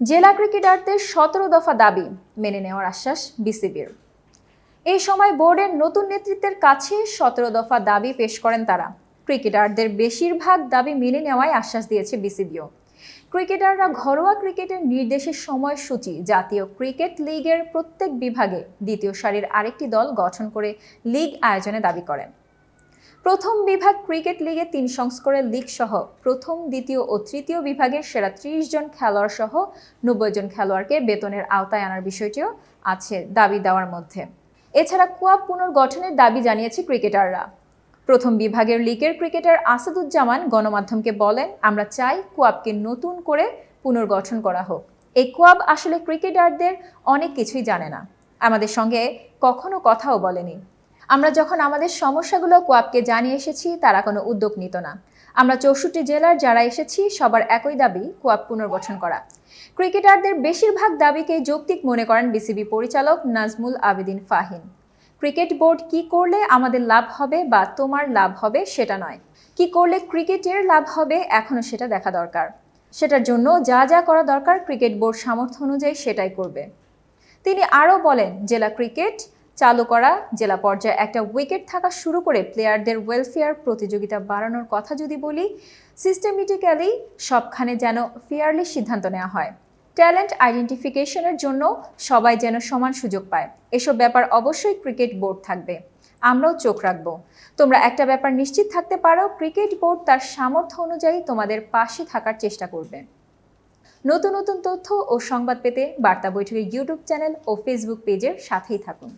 জেলা ক্রিকেটারদের ১৭ দফা দাবি মেনে নেওয়ার আশ্বাস বিসিবির। এই সময় বোর্ডের নতুন নেতৃত্বের কাছে ১৭ দফা দাবি পেশ করেন তারা। ক্রিকেটারদের বেশিরভাগ দাবি মেনে নেওয়ায় আশ্বাস দিয়েছে বিসিবিও। ক্রিকেটাররা ঘরোয়া ক্রিকেটের নির্দেশের সময়সূচি, জাতীয় ক্রিকেট লিগের প্রত্যেক বিভাগে দ্বিতীয় সারির আরেকটি দল গঠন করে লিগ আয়োজনে দাবি করেন। প্রথম বিভাগ ক্রিকেট লিগে ৩ সংস্করণের লিগ সহ প্রথম, দ্বিতীয় ও তৃতীয় বিভাগের সেরা ৩০ জন খেলোয়াড় সহ ৯০ জন খেলোয়াড়কে বেতনের আওতায় আনার বিষয়টিও আছে দাবি দেওয়ার মধ্যে। এছাড়া কোয়াব পুনর্গঠনের দাবি জানিয়েছে ক্রিকেটাররা। প্রথম বিভাগের লিগের ক্রিকেটার আসাদুজ্জামান গণমাধ্যমকে বলেন, আমরা চাই কোয়াবকে নতুন করে পুনর্গঠন করা হোক। এই কোয়াব আসলে ক্রিকেটারদের অনেক কিছুই জানে না, আমাদের সঙ্গে কখনো কথাও বলেনি। আমরা যখন আমাদের সমস্যাগুলো কোয়াবকে জানিয়ে এসেছি, তারা কোনো উদ্যোগ নিত না। আমরা ৬৪ জেলার যারা এসেছি সবার একই দাবি, কোয়াব পুনর্গঠন করা। ক্রিকেটারদের বেশিরভাগ দাবিকেই যৌক্তিক মনে করেন বিসিবি পরিচালক নাজমুল আবেদিন ফাহিম। ক্রিকেট বোর্ড কি করলে আমাদের লাভ হবে বা তোমার লাভ হবে সেটা নয়, কি করলে ক্রিকেটের লাভ হবে এখনো সেটা দেখা দরকার। সেটার জন্য যা যা করা দরকার ক্রিকেট বোর্ড সামর্থ্য অনুযায়ী সেটাই করবে। তিনি আরও বলেন, জেলা ক্রিকেট চালু করা, জেলা পর্যায়ে একটা উইকেট থাকা শুরু করে প্লেয়ারদের ওয়েলফেয়ার, প্রতিযোগিতা বাড়ানোর কথা যদি বলি, সিস্টেমেটিক্যালি সবখানে যেন ফেয়ারলি সিদ্ধান্ত নেওয়া হয়। ট্যালেন্ট আইডেন্টিফিকেশনের জন্য সবাই যেন সমান সুযোগ পায়। এসব ব্যাপার অবশ্যই ক্রিকেট বোর্ড থাকবে, আমরাও চোখ রাখবো। তোমরা একটা ব্যাপার নিশ্চিত থাকতে পারো, ক্রিকেট বোর্ড তার সামর্থ্য অনুযায়ী তোমাদের পাশে থাকার চেষ্টা করবে। নতুন নতুন তথ্য ও সংবাদ পেতে বার্তা বৈঠকের ইউটিউব চ্যানেল ও ফেসবুক পেজের সাথেই থাকুন।